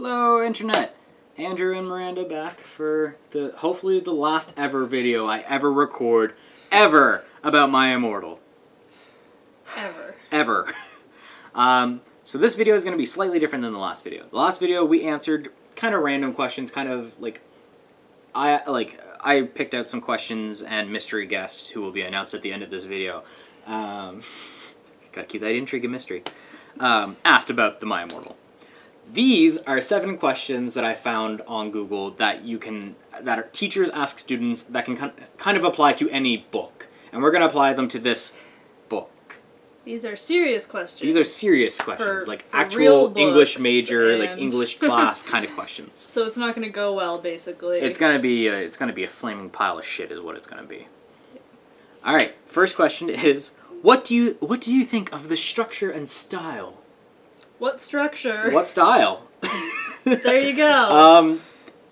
Hello, Internet! Andrew and Miranda back for hopefully the last ever video I ever record, ever, about My Immortal. Ever. So this video is going to be slightly different than the last video. The last video we answered kind of random questions, kind of like, I picked out some questions and mystery guests who will be announced at the end of this video. Gotta keep that intrigue and mystery. Asked about the My Immortal. These are 7 questions that I found on Google that teachers ask students that can kind of apply to any book. And we're going to apply them to this book. These are serious questions. These are serious questions, for actual English major, English class kind of questions. So it's not going to go well, basically. It's going to be a flaming pile of shit is what it's going to be. Yeah. All right, first question is, what do you think of the structure and style? What structure? What style? There you go.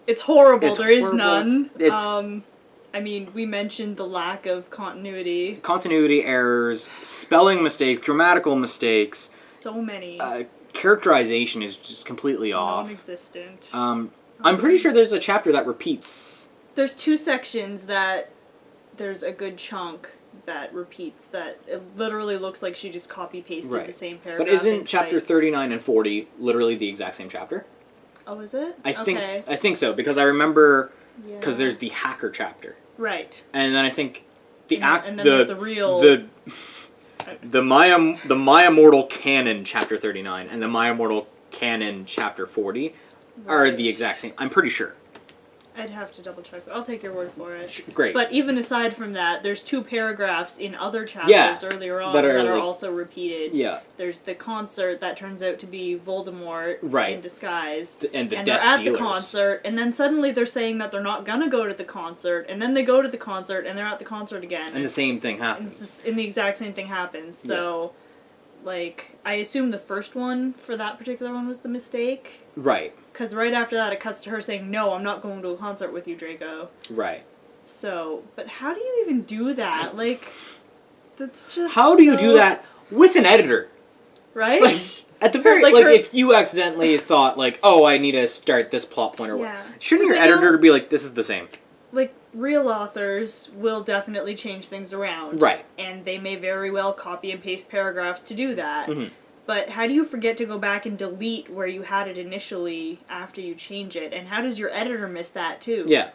It's horrible. There is none. I mean, we mentioned the lack of continuity. Continuity errors, spelling mistakes, grammatical mistakes. So many. Characterization is just completely off. Non-existent. I'm pretty sure there's a chapter that repeats. There's 2 sections that there's a good chunk that repeats, that it literally looks like she just copy-pasted the same paragraph. But isn't chapter 39 and 40 literally the exact same chapter? Oh, is it? I think so, because I remember, because there's the hacker chapter. Right. And then I think there's the My Immortal canon chapter 39 and the My Immortal canon chapter 40 are the exact same. I'm pretty sure. I'd have to double check. I'll take your word for it. Great. But even aside from that, there's 2 paragraphs in other chapters earlier on that are also repeated. Yeah. There's the concert that turns out to be Voldemort in disguise. And they're at the concert, and then suddenly they're saying that they're not gonna go to the concert, and then they go to the concert, and they're at the concert again. And the same thing happens. And the exact same thing happens. So, I assume the first one for that particular one was the mistake. Right. Because right after that, it cuts to her saying, "No, I'm not going to a concert with you, Draco." Right. So, but how do you even do that? That's just How do you do that with an editor? Right? At the very, if you accidentally thought, oh, I need to start this plot point or what. Shouldn't your editor be like, this is the same? Real authors will definitely change things around. Right. And they may very well copy and paste paragraphs to do that. Mm-hmm. But how do you forget to go back and delete where you had it initially after you change it? And how does your editor miss that, too? Yeah.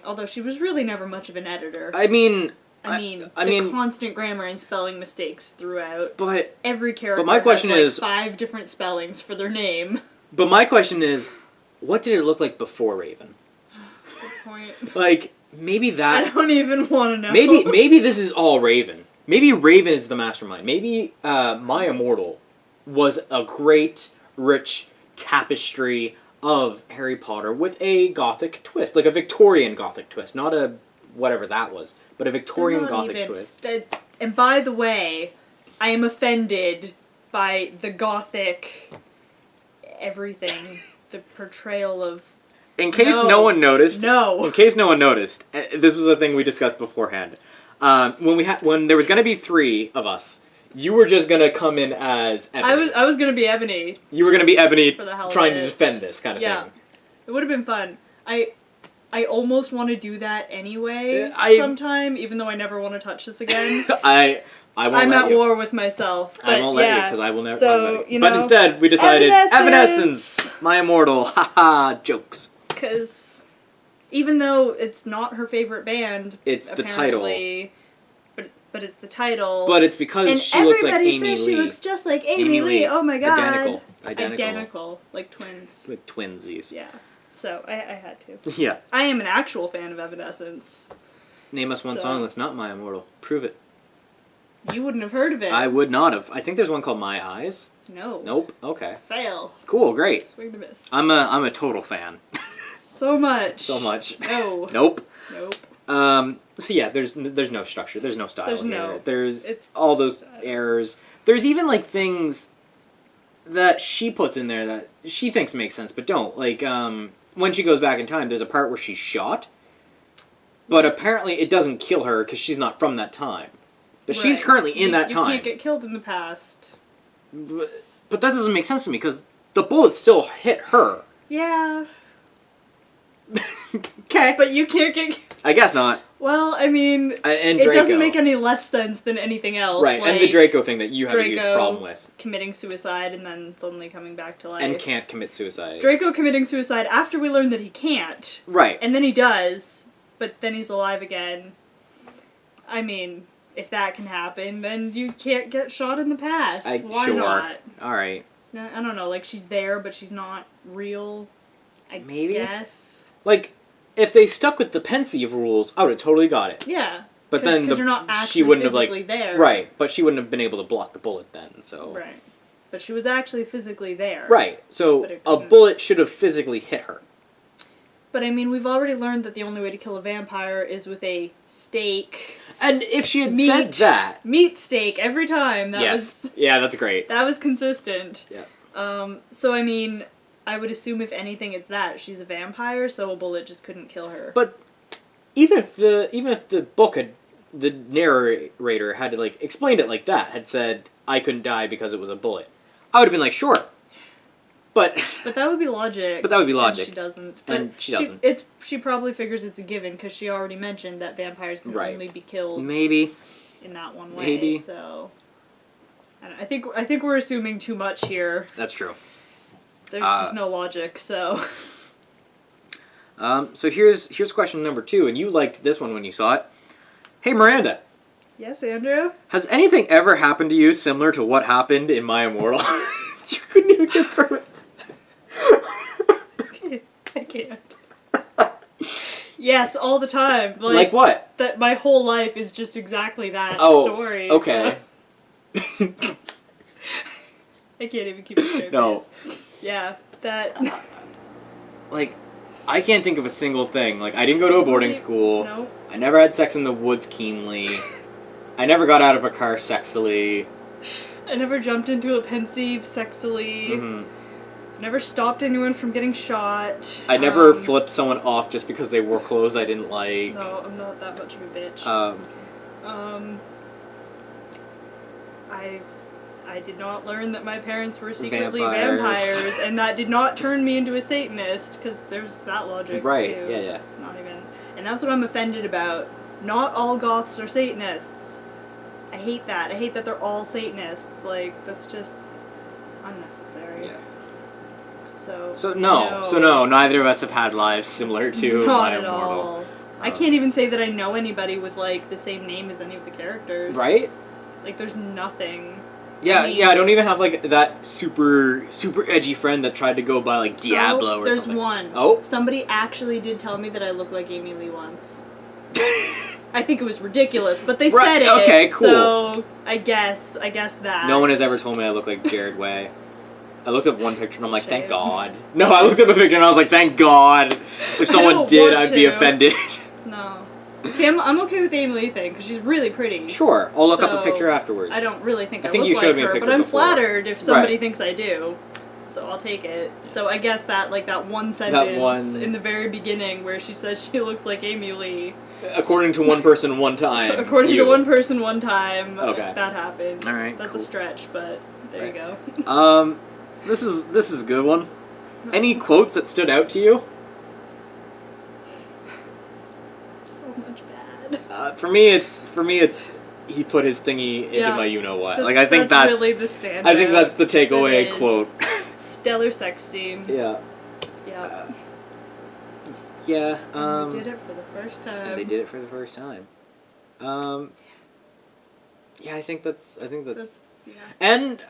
Although she was really never much of an editor. I mean, constant grammar and spelling mistakes throughout. But every character but my question has, is 5 different spellings for their name. But my question is, what did it look like before Raven? Good point. Maybe that... I don't even want to know. Maybe this is all Raven. Maybe Raven is the mastermind. Maybe My Immortal was a great, rich tapestry of Harry Potter with a Gothic twist. A Victorian Gothic twist. Not a whatever that was, but a Victorian Gothic twist. And by the way, I am offended by the Gothic everything. The portrayal of... In case no one noticed, this was a thing we discussed beforehand. When there was going to be 3 of us, you were just going to come in as Ebony. I was going to be Ebony. You were going to be Ebony trying to it. defend this kind of thing. It would have been fun. I almost want to do that anyway sometime, even though I never want to touch this again. I'm at war with myself. I won't let you, because I will never. So, but instead, we decided Evanescence, My Immortal, haha, jokes. Because even though it's not her favorite band, it's the title. But it's the title. But it's because she looks like Amy Lee. Everybody says she looks just like Amy Lee. Oh my god. Identical. Like twins. Like twinsies. Yeah. So I had to. Yeah. I am an actual fan of Evanescence. Name us one song that's not My Immortal. Prove it. You wouldn't have heard of it. I would not have. I think there's one called My Eyes. No. Nope. Okay. Fail. Cool. Great. Swing to miss. I'm a total fan. So much. So much. No. Nope. Nope. So yeah, there's no structure. There's no style here. There's it's all those errors. There's even things that she puts in there that she thinks makes sense, but don't. When she goes back in time, there's a part where she's shot, but apparently it doesn't kill her because she's not from that time. But she's currently in that time. You can't get killed in the past. But that doesn't make sense to me because the bullet still hit her. Yeah. Okay. But you can't get... I guess not. Well, I mean, And it Draco. doesn't make any less sense than anything else. Right, like, and the Draco thing that you have a Draco huge problem with. committing suicide and then suddenly coming back to life. And can't commit suicide. Draco committing suicide after we learn that he can't. Right. And then he does, but then he's alive again. I mean, if that can happen, then you can't get shot in the past. Why not? Alright. I don't know, like, she's there, but she's not real, I Maybe? guess. Like, if they stuck with the pensive rules, I would have totally got it. Yeah. But then you're not actually she wouldn't have, like, physically there. Right, but she wouldn't have been able to block the bullet then, so... Right. But she was actually physically there. Right, so a bullet should have physically hit her. But I mean, we've already learned that the only way to kill a vampire is with a stake. And if she had said that... Meat steak every time. That was, yeah, that's great. That was consistent. Yeah. So I mean, I would assume if anything it's that. She's a vampire, so a bullet just couldn't kill her. But even if the book had... The narrator had to, like, explained it like that, had said, I couldn't die because it was a bullet, I would have been like, sure. But that would be logic. But that would be logic. And she doesn't. And she doesn't. She probably figures it's a given because she already mentioned that vampires can only be killed. Maybe. In that one way. Maybe. So I think we're assuming too much here. That's true. There's just no logic. So. So here's question number 2, and you liked this one when you saw it. Hey Miranda. Yes, Andrew? Has anything ever happened to you similar to what happened in My Immortal? You couldn't even get through it. I can't. Yes, all the time. Like what? That my whole life is just exactly that story. Okay. So. I can't even keep a straight face. Yeah, that... Like, I can't think of a single thing. Like, I didn't go to a boarding school. Nope. I never had sex in the woods keenly. I never got out of a car sexily. I never jumped into a pensive sexily. Mm-hmm. Never stopped anyone from getting shot. I never flipped someone off just because they wore clothes I didn't like. No, I'm not that much of a bitch. I did not learn that my parents were secretly vampires, and that did not turn me into a Satanist, because there's that logic, too. Yeah. It's not even... And that's what I'm offended about. Not all goths are Satanists. I hate that. I hate that they're all Satanists. Like, that's just unnecessary. Yeah. So no, neither of us have had lives similar to My Immortal. Not at all. I can't even say that I know anybody with, like, the same name as any of the characters. Right? Like, there's nothing. Yeah, I mean, I don't even have, like, that super edgy friend that tried to go by, like, Diablo or something. There's one. Oh? Somebody actually did tell me that I look like Amy Lee once. I think it was ridiculous, but they said it. Okay, cool. So, I guess that. No one has ever told me I look like Jared Way. I looked up one picture and I'm like, thank God. No, I looked up a picture and I was like, thank God. If someone did, I'd be offended. No. See, I'm okay with the Amy Lee thing, because she's really pretty. Sure, I'll look up a picture afterwards. I don't really think I think look you showed like me a her, picture but I'm before. flattered if somebody thinks I do. So I'll take it. So I guess that, like, that one sentence in the very beginning where she says she looks like Amy Lee. According to one person one time. According to one person one time. Okay. That happened. Alright, That's a stretch, but there you go. This is a good one. Any quotes that stood out to you? So much bad. For me it's he put his thingy into my you-know-what. Like, I think that's really the standout. I think that's the takeaway quote. Stellar sex scene. Yeah. Yeah. Yeah. And they did it for the first time. And they did it for the first time. Yeah, I think that's yeah. And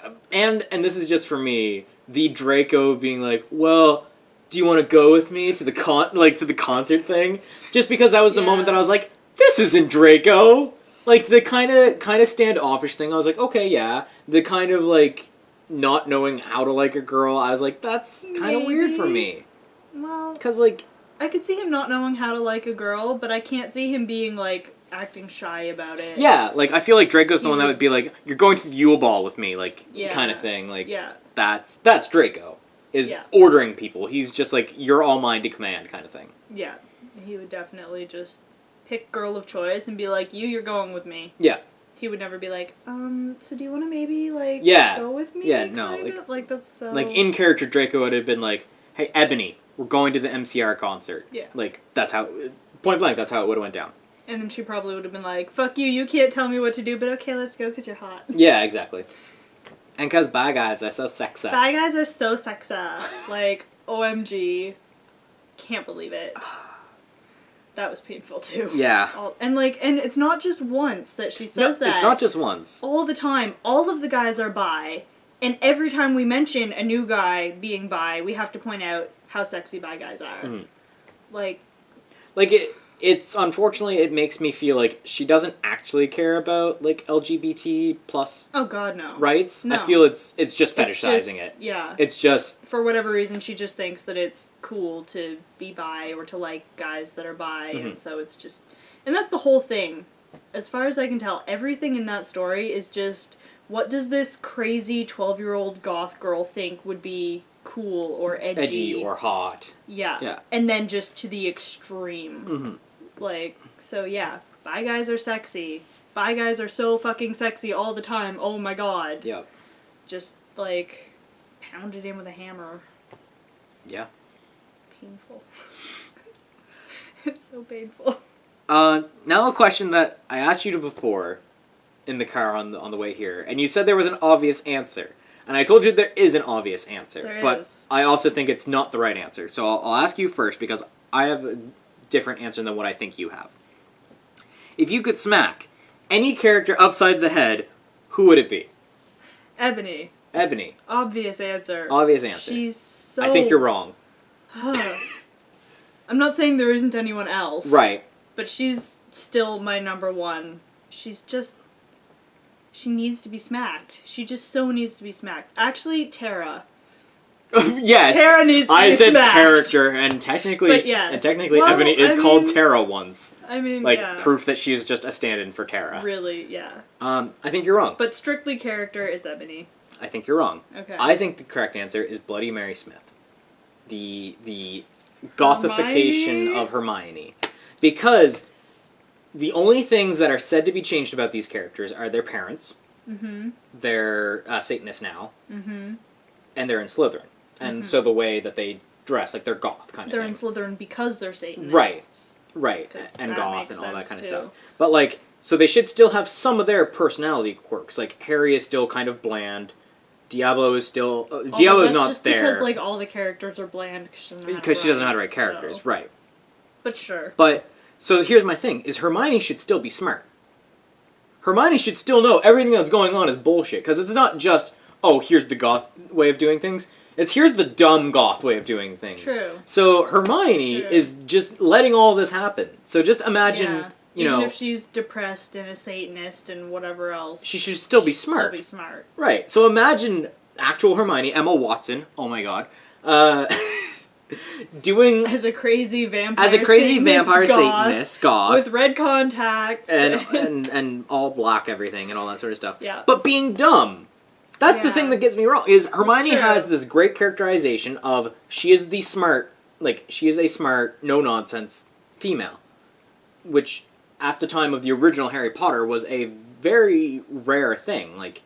this is just for me, the Draco being like, well, do you want to go with me to the concert thing? Just because that was the moment that I was like, this isn't Draco. Like, the kind of standoffish thing, I was like, okay, yeah. The kind of, like, not knowing how to like a girl, I was like, that's kind of weird for me. Well, because, like, I could see him not knowing how to like a girl, but I can't see him being, like, acting shy about it. Yeah, like, I feel like Draco's the one that would be like, you're going to the Yule Ball with me, like, kind of thing. Like, that's Draco, is ordering people. He's just like, you're all mine to command kind of thing. Yeah, he would definitely just pick girl of choice and be like, you're going with me. Yeah. He would never be like, so do you want to maybe, like, Yeah. go with me? Yeah, no, Like, that's so... Like, in character, Draco would have been like, hey, Ebony, we're going to the MCR concert. Yeah. Like, that's how... Point blank, that's how it would have went down. And then she probably would have been like, fuck you, you can't tell me what to do, but okay, let's go because you're hot. Yeah, exactly. And because bi guys are so sexy. Bi guys are so sexy. Like, OMG. Can't believe it. That was painful too. Yeah. And it's not just once that she says that. It's not just once. All the time. All of the guys are bi. And every time we mention a new guy being bi, we have to point out how sexy bi guys are. Mm-hmm. Like it's unfortunately it makes me feel like she doesn't actually care about like LGBT plus oh god no rights. No. I feel it's just fetishizing it. Yeah. It's just for whatever reason she just thinks that it's cool to be bi or to like guys that are bi, and so it's just, and that's the whole thing. As far as I can tell, everything in that story is just, what does this crazy 12-year-old goth girl think would be cool or edgy or hot. Yeah. And then just to the extreme. Like, so yeah, bi guys are sexy. Bi guys are so fucking sexy all the time. Oh my god. Yep. Just, like, pound it in with a hammer. Yeah. It's painful. It's so painful. Now a question that I asked you to before in the car on the way here, and you said there was an obvious answer. And I told you there is an obvious answer, but I also think it's not the right answer. So I'll ask you first, because I have a different answer than what I think you have. If you could smack any character upside the head, who would it be? Ebony. Ebony. Obvious answer. Obvious answer. She's so... I think you're wrong. I'm not saying there isn't anyone else. Right. But she's still my number one. She's just... She needs to be smacked. She just so needs to be smacked. Actually, Tara. Yes. Tara needs to be smacked. I said character, and technically, well, Ebony is called Tara once. I mean, like, proof that she is just a stand-in for Tara. Really, yeah. I think you're wrong. But strictly character, it's Ebony. I think you're wrong. Okay. I think the correct answer is Bloody Mary Smith. The gothification of Hermione. Because the only things that are said to be changed about these characters are their parents, they're Satanists now, and they're in Slytherin. And so the way that they dress, like they're goth kind of thing. They're in Slytherin because they're Satanists. Right. And goth and all that kind of stuff. But like, so they should still have some of their personality quirks. Like, Harry is still kind of bland. Diablo is still... Diablo is not just there. Because, like, all the characters are bland because she doesn't know how to write characters, right. But sure. But, so here's my thing, is Hermione should still be smart. Hermione should still know everything that's going on is bullshit. Because it's not just, oh, here's the goth way of doing things. It's here's the dumb goth way of doing things. True. So Hermione is just letting all this happen. So just imagine... You Even know, if she's depressed and a Satanist and whatever else, she should still be smart. Still be smart. Right. So imagine actual Hermione, Emma Watson. Oh my god. Doing as a crazy vampire. Satanist goth with red contacts and all black everything and all that sort of stuff. Yeah. But being dumb. That's the thing that gets me wrong. Is Hermione has this great characterization of she is the smart, like she is a smart, no nonsense female, which at the time of the original Harry Potter was a very rare thing. Like,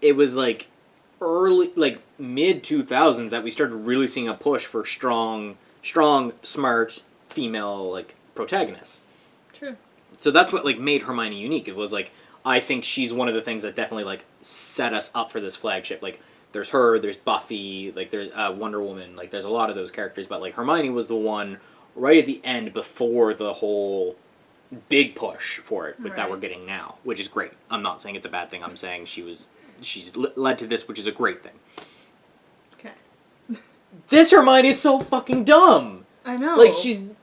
it was like early, like mid 2000s that we started really seeing a push for strong, smart female like protagonists. True. So that's what like made Hermione unique. It was like, I think she's one of the things that definitely like set us up for this flagship. Like, there's her, there's Buffy, like there's Wonder Woman, like there's a lot of those characters, but like Hermione was the one right at the end before the whole big push for it that we're getting now, which is great. I'm not saying it's a bad thing. I'm saying she's led to this, which is a great thing. Okay. This Hermione is so fucking dumb. I know. Like,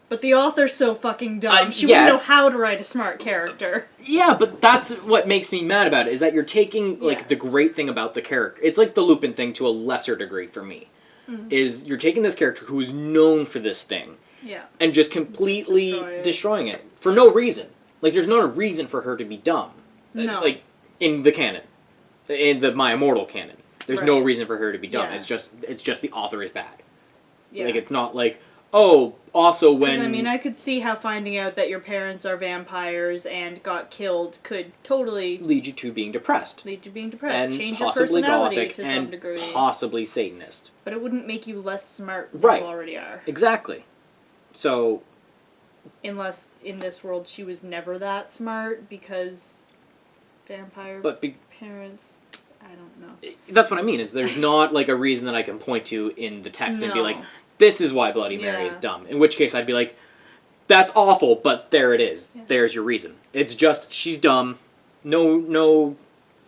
but the author's so fucking dumb. She wouldn't know how to write a smart character. Yeah, but that's what makes me mad about it, is that you're taking, like, the great thing about the character. It's like the Lupin thing to a lesser degree for me. Is you're taking this character who is known for this thing. Yeah. And just completely destroying it. For no reason. Like, there's not a reason for her to be dumb. No. Like, in the canon. In the My Immortal canon. There's no reason for her to be dumb. It's just the author is bad. Yeah. Like, it's not like, Oh, also 'Cause, when... I mean, I could see how finding out that your parents are vampires and got killed could totally lead you to being depressed. lead to being depressed. And Change your possibly personality gothic, to and some degree. possibly Satanist. But it wouldn't make you less smart than Right. you already are. Exactly. So... Unless, in this world, she was never that smart because vampire parents... I don't know. That's what I mean, is there's not, like, a reason that I can point to in the text and be No. like, this is why Bloody Mary is Yeah. dumb. In which case I'd be like, that's awful, but there it is. Yeah. There's your reason. It's just, she's dumb. No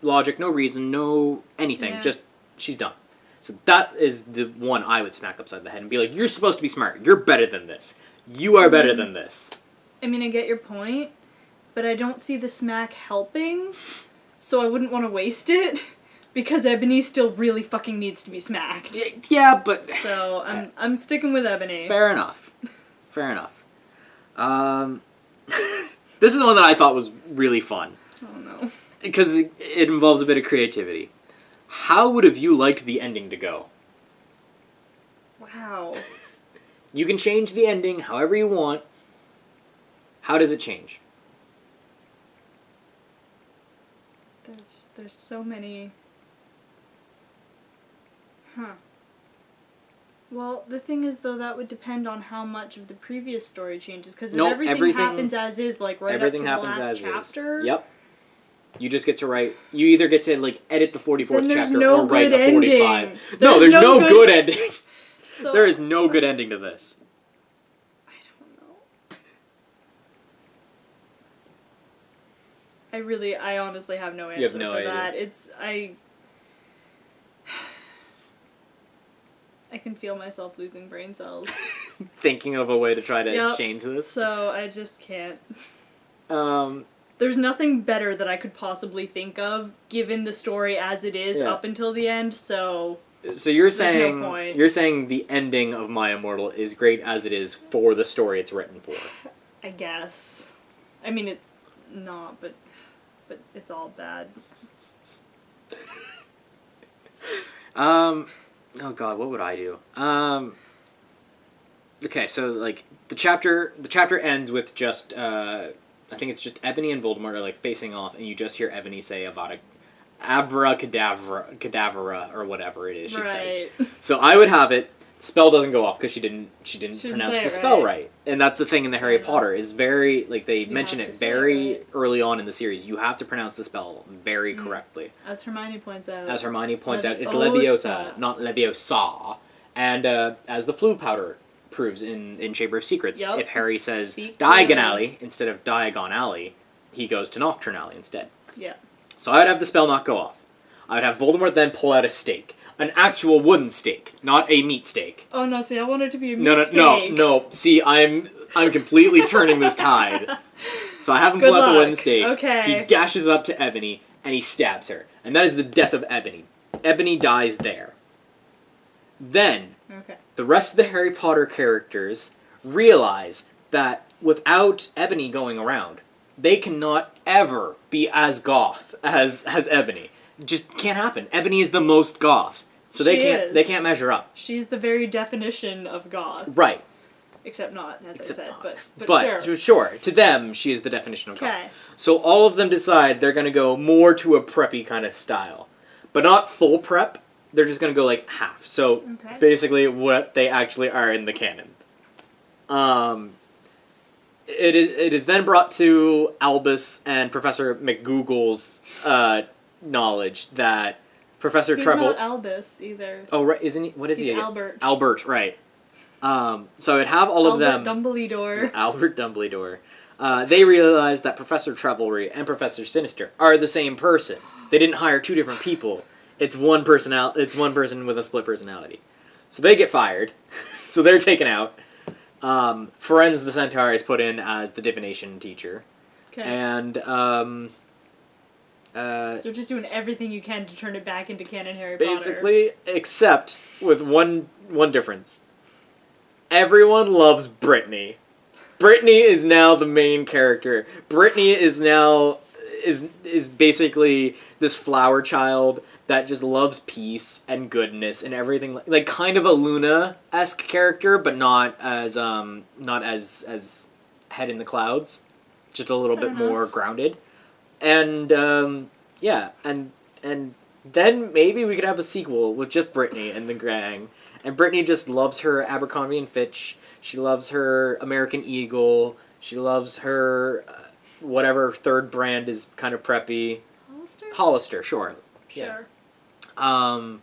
logic, no reason, no anything. Yeah. Just, she's dumb. So that is the one I would smack upside the head and be like, you're supposed to be smart. You're better than this. You are better than this. I mean, I get your point, but I don't see the smack helping, so I wouldn't want to waste it, because Ebony still really fucking needs to be smacked. Yeah, but... So, I'm sticking with Ebony. Fair enough. Fair enough. This is one that I thought was really fun. Oh no. Because it involves a bit of creativity. How would have you liked the ending to go? Wow. You can change the ending however you want. How does it change? There's so many... Huh. Well, the thing is, though, that would depend on how much of the previous story changes, because if No, everything happens as is, like, right up to everything the happens last as chapter... is. Yep. You just get to write... You either get to, like, edit the 44th Then there's chapter no or write good a 45. ending. No, there's no good ending. So, There is no good ending to this. I don't know. I honestly have no answer You have no for idea. that. I can feel myself losing brain cells. Thinking of a way to try to Yep. change this. So I just can't. Um... There's nothing better that I could possibly think of, given the story as it is Yeah. up until the end, so... So you're There's no saying point. you're saying the ending of My Immortal is great as it is for the story it's written for. I guess. I mean, it's not, but it's all bad. Oh god, what would I do? Okay, so like the chapter ends with just I think it's just Ebony and Voldemort are like facing off, and you just hear Ebony say Cadavra, or whatever it is she says. Right. So I would have it. The spell doesn't go off because she didn't pronounce say the it spell right. right. And that's the thing in the Harry enough. Potter is very like they You mention have it to say it very right. early on in the series. You have to pronounce the spell very correctly. As Hermione points out. As Hermione points out, it's Leviosa. Leviosa, not Leviosa. And as the flu powder proves in Chamber of Secrets, Yep. if Harry says Speak Diagon clearly. Alley instead of Diagon Alley, he goes to Nocturne Alley instead. Yeah. So I would have the spell not go off. I would have Voldemort then pull out a stake. An actual wooden stake, not a meat stake. Oh no, see, I want it to be a No. See, I'm completely turning this tide. So I have him Good pull out the wooden luck. stake. Okay. He dashes up to Ebony and he stabs her, and that is the death of Ebony. Ebony dies there. Then Okay. the rest of the Harry Potter characters realize that without Ebony going around, they cannot ever be as goth as Ebony. Just can't happen. Ebony is the most goth, so they can't measure up. She's the very definition of goth. Right. Except not, as Except I said, not. but sure. Sure. To them, she is the definition of goth. Okay. So all of them decide they're going to go more to a preppy kind of style. But not full prep. They're just going to go like half. So Okay. basically what they actually are in the canon. It is then brought to Albus and Professor McGoogle's knowledge that Professor He's Trevor... not Albus either. Oh, right. Isn't he? What is He's he? Albert. Albert, right. So I'd have all of them... Dumbledore. Albert Dumbledore. They realize that Professor Trevelry and Professor Sinister are the same person. They didn't hire two different people. It's one person with a split personality. So they get fired. So they're taken out. Ferenz the Centaur is put in as the divination teacher. Okay. And, You're just doing everything you can to turn it back into canon Harry Potter. basically, except with one difference. Everyone loves Brittany. Brittany is now the main character. Brittany is now is basically this flower child that just loves peace and goodness and everything, like kind of a Luna-esque character, but not as head in the clouds, just a little bit more grounded. And yeah, and then maybe we could have a sequel with just Brittany and the gang. And Brittany just loves her Abercrombie and Fitch. She loves her American Eagle. She loves her whatever third brand is kind of preppy. Hollister, sure. Sure. Yeah.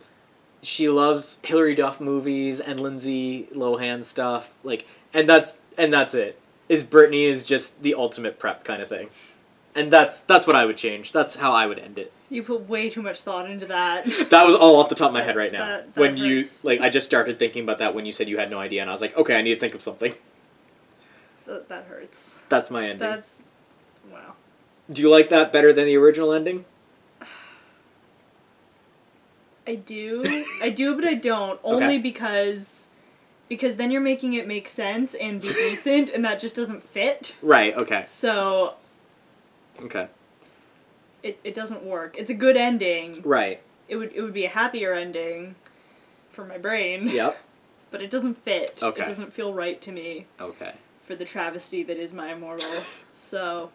She loves Hilary Duff movies and Lindsay Lohan stuff. Like, and that's it. Is Brittany is just the ultimate prep kind of thing. And that's what I would change. That's how I would end it. You put way too much thought into that. That was all off the top of my head right now. That when hurts. I just started thinking about that when you said you had no idea, and I was like, okay, I need to think of something. That hurts. That's my ending. That's... wow. Do you like that better than the original ending? I do, but I don't. Only because then you're making it make sense and be decent, and that just doesn't fit. Right, okay. So... okay. It doesn't work. It's a good ending. Right. It would be a happier ending for my brain. Yep. But it doesn't fit. Okay. It doesn't feel right to me. Okay. For the travesty that is My Immortal. So...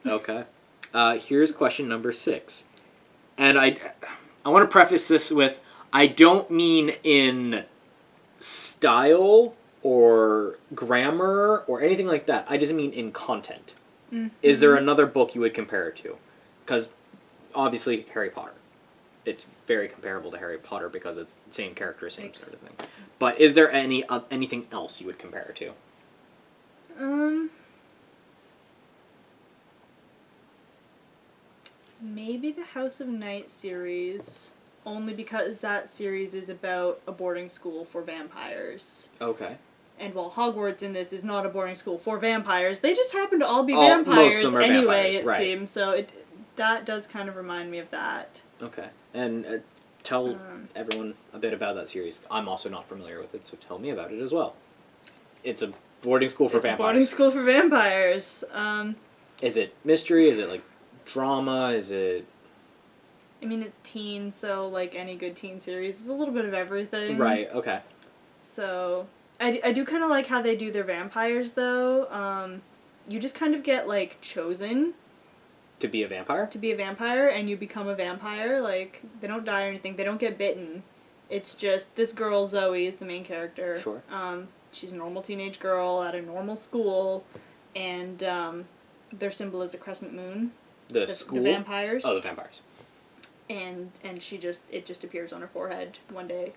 okay. Here's question number 6. And I want to preface this with, I don't mean in style or grammar or anything like that. I just mean in content. Mm-hmm. Is there another book you would compare it to? Because obviously Harry Potter. It's very comparable to Harry Potter because it's the same character, same sort of thing. But is there anything else you would compare it to? Maybe the House of Night series, only because that series is about a boarding school for vampires. Okay. And while Hogwarts in this is not a boarding school for vampires, they just happen to all be vampires most of them are anyway, vampires, right. it seems. So that does kind of remind me of that. Okay. And tell everyone a bit about that series. I'm also not familiar with it, so tell me about it as well. It's a boarding school for vampires. It's a boarding school for vampires. Is it mystery? Is it like drama? Is it... I mean, it's teen, so like any good teen series, is a little bit of everything. Right, okay. So... I do kind of like how they do their vampires, though. You just kind of get, like, chosen. To be a vampire? To be a vampire, and you become a vampire. Like, they don't die or anything. They don't get bitten. It's just, this girl, Zoe, is the main character. Sure. She's a normal teenage girl at a normal school, and their symbol is a crescent moon. The school? The vampires. Oh, the vampires. And it just appears on her forehead one day.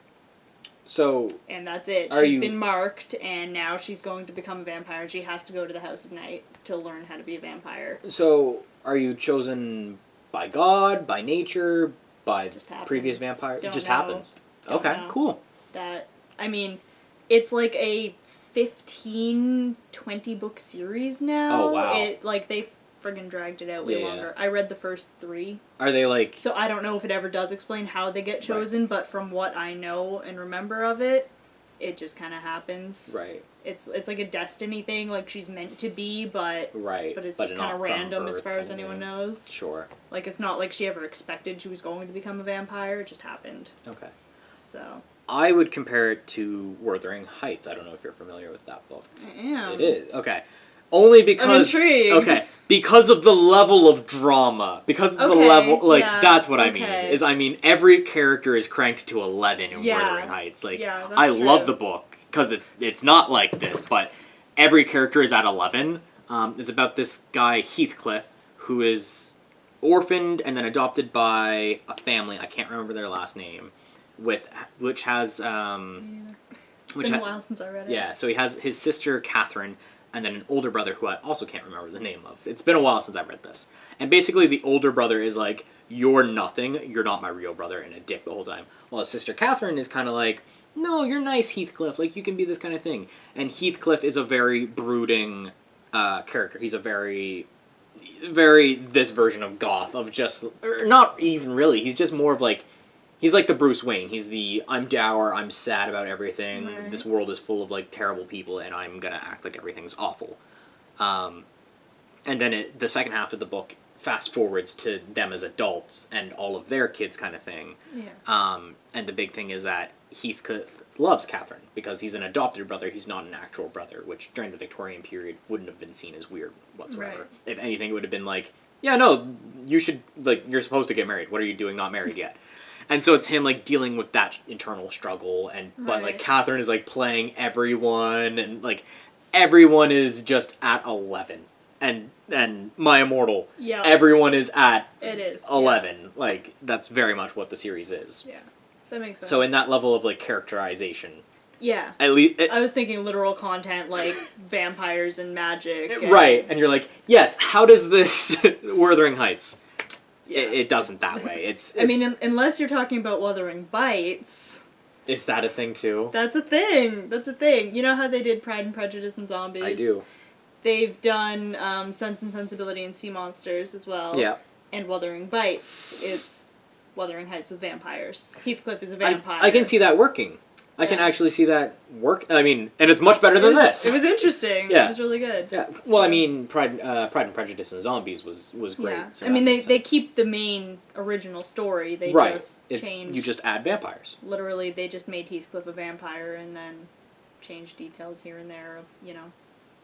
So... and that's it. She's been marked, and now she's going to become a vampire, and she has to go to the House of Night to learn how to be a vampire. So, are you chosen by God, by nature, by previous vampires? It just happens. Okay, cool. I mean, it's like a 15, 20 book series now. Oh, wow. They friggin' dragged it out way longer. I read the first 3. Are they like... so I don't know if it ever does explain how they get chosen, but from what I know and remember of it, it just kind of happens. Right. It's like a destiny thing, like she's meant to be, but... right. but it's just kind of random as far as anyone knows. Sure. Like, it's not like she ever expected she was going to become a vampire, it just happened. Okay. So... I would compare it to Wuthering Heights. I don't know if you're familiar with that book. I am. It is. Okay. Only because... I'm intrigued. Okay. Because of the level of drama. Because of the level... like, that's what I mean. Every character is cranked to 11 in Wuthering Heights. Like, I love the book, because it's not like this, but every character is at 11. It's about this guy, Heathcliff, who is orphaned and then adopted by a family. I can't remember their last name. Which has... it's been a while since I read it. Yeah, so he has his sister, Catherine, and then an older brother who I also can't remember the name of. It's been a while since I've read this. And basically the older brother is like, you're nothing, you're not my real brother, and a dick the whole time. While his sister Catherine is kind of like, no, you're nice, Heathcliff, like, you can be this kind of thing. And Heathcliff is a very brooding character. He's a very this version of goth, of just, or not even really, he's just more of like, he's like the Bruce Wayne. He's the, I'm dour, I'm sad about everything, this world is full of, like, terrible people, and I'm gonna act like everything's awful. And then the second half of the book fast forwards to them as adults and all of their kids kind of thing. Yeah. And the big thing is that Heathcliff loves Catherine because he's an adopted brother. He's not an actual brother, which during the Victorian period wouldn't have been seen as weird whatsoever. Right. If anything, it would have been like, yeah, no, you should, like, you're supposed to get married. What are you doing not married yet? And so it's him, like, dealing with that internal struggle. But, like, Catherine is, like, playing everyone. And, like, everyone is just at 11. And My Immortal, Yeah. everyone is at It is 11. Yeah. Like, that's very much what the series is. Yeah. That makes sense. So in that level of, like, characterization. Yeah. At least... I was thinking literal content, like vampires and magic. Right. And you're like, yes, how does this... Wuthering Heights. Yeah. It doesn't that way. It's I mean, unless you're talking about Wuthering Bites... Is that a thing, too? That's a thing. That's a thing. You know how they did Pride and Prejudice and Zombies? I do. They've done Sense and Sensibility and Sea Monsters as well. Yeah. And Wuthering Bites. It's Wuthering Heights with vampires. Heathcliff is a vampire. I can see that working. I can actually see that work. I mean, and it's much better than this. It was interesting. Yeah. It was really good. Yeah. Well, I mean, Pride and Prejudice and Zombies was great. Yeah. So I mean, that they makes they sense. keep the main original story. They right. just change. You just add vampires. Literally, they just made Heathcliff a vampire and then changed details here and there of, you know,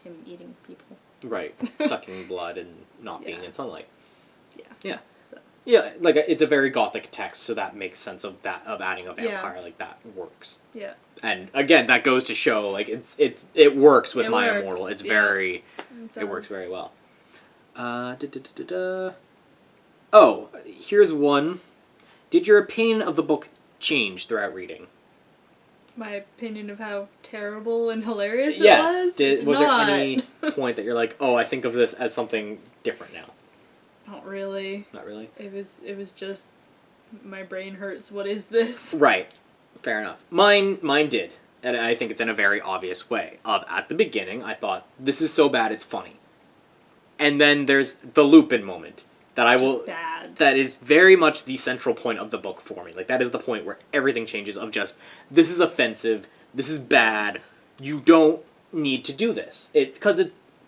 him eating people. Right. Sucking blood and not being Yeah. in sunlight. Yeah. Yeah. So. Yeah, like it's a very gothic text, so that makes sense of adding a vampire like that works. Yeah. And again, that goes to show like it works with It My works, Immortal. It's yeah. very It works does. very well. Oh, here's one. Did your opinion of the book change throughout reading? My opinion of how terrible and hilarious it Yes. was? Was there not. any point that you're like, oh, I think of this as something different now? Not really. Not really. It was just my brain hurts. What is this? Right. Fair enough. Mine did. And I think it's in a very obvious way. At the beginning, I thought, this is so bad, it's funny. And then there's the Lupin moment. Bad. That is very much the central point of the book for me. Like, that is the point where everything changes of just, this is offensive, this is bad, you don't need to do this.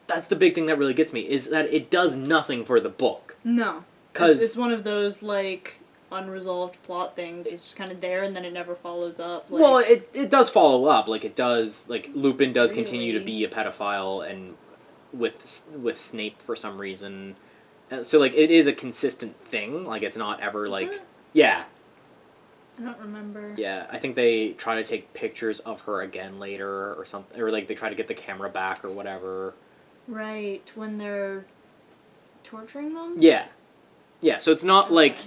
That's the big thing that really gets me, is that it does nothing for the book. No. 'Cause it's one of those, like, unresolved plot things. It's just kind of there and then it never follows up. Like, Well, it does follow up. Like, it does, like, Lupin does continue to Really? be a pedophile and with Snape for some reason. So, like, it is a consistent thing. Like, it's not ever, Is like... it? Yeah. I don't remember. Yeah, I think they try to take pictures of her again later or something. Or, like, they try to get the camera back or whatever. Right, when they're torturing them? Yeah. Yeah, so it's not Okay. like...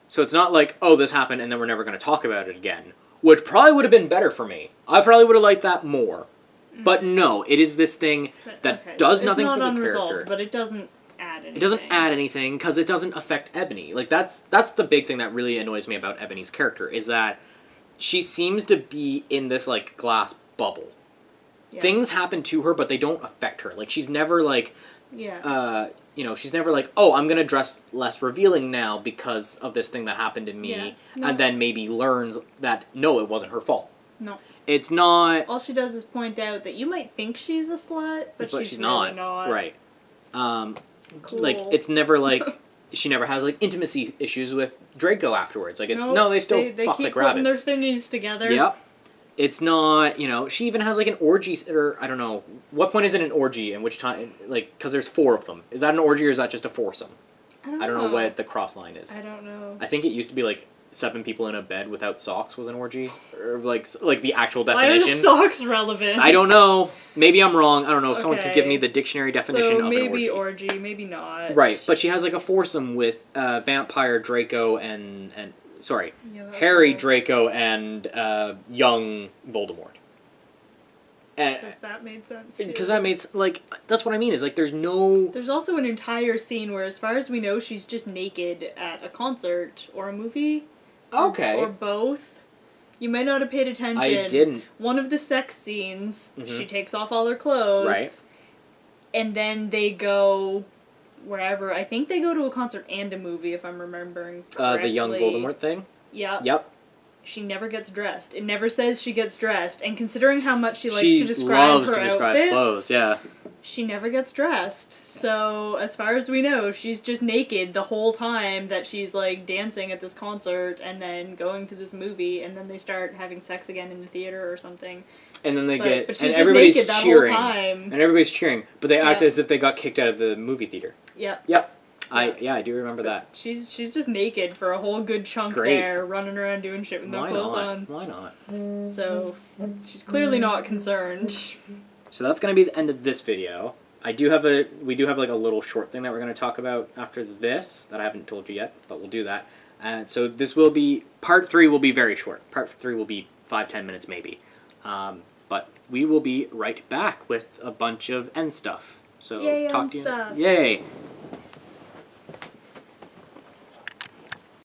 So it's not like, oh, this happened and then we're never going to talk about it again. Which probably would have been better for me. I probably would have liked that more. But no, it is this thing that Okay, does so nothing it's for not the unresolved, character. but it doesn't add anything. It doesn't add anything because it doesn't affect Ebony. Like that's the big thing that really annoys me about Ebony's character is that she seems to be in this like glass bubble. Yeah. Things happen to her, but they don't affect her. Like she's never like, Yeah. she's never like, oh, I'm gonna dress less revealing now because of this thing that happened to me, Yeah. No. and then maybe learns that no, it wasn't her fault. No. It's not. All she does is point out that you might think she's a slut, but she's really not. Right. Cool. Like, it's never like, she never has like intimacy issues with Draco afterwards. Like, it's, Nope, no, they still they fuck keep like putting rabbits. their thingies together. Yep. It's not, she even has like an orgy, or I don't know, what point is it an orgy and which time, like, because there's 4 of them. Is that an orgy or is that just a foursome? I I don't know what the cross line is. I don't know. I think it used to be like 7 people in a bed without socks was an orgy, or like the actual Why are definition. the socks relevant? I don't know. Maybe I'm wrong. I don't know. Someone could give me Okay. the dictionary definition So of an maybe orgy. maybe not. Right, but she has like a foursome with vampire Draco and sorry, Yeah, that's Harry all. Draco and young Voldemort. Because that made sense too. Because that makes like that's what I mean is like there's no There's also an entire scene where, as far as we know, she's just naked at a concert or a movie. okay. Or both. You may not have paid attention. I didn't. One of the sex scenes, Mhm. she takes off all her clothes. Right. And then they go wherever. I think they go to a concert and a movie, if I'm remembering correctly. The young Voldemort thing. Yeah. Yep. She never gets dressed. It never says she gets dressed. And considering how much she likes She to describe loves her to describe outfits, clothes. Yeah. she never gets dressed. So, as far as we know, she's just naked the whole time that she's, like, dancing at this concert and then going to this movie, and then they start having sex again in the theater or something. And then But she's and just everybody's naked that cheering. whole time. And everybody's cheering. But they act Yeah. as if they got kicked out of the movie theater. Yep. Yep. I do remember that. She's just naked for a whole good chunk Great. there, running around doing shit with no Why clothes not? on. Why not? So, she's clearly not concerned. So that's going to be the end of this video. We do have like a little short thing that we're going to talk about after this that I haven't told you yet, but we'll do that. And so this will be, part 3 will be very short. Part 3 will be 5-10 minutes maybe. But we will be right back with a bunch of end stuff. So Yay, talk end to you. stuff. Yay.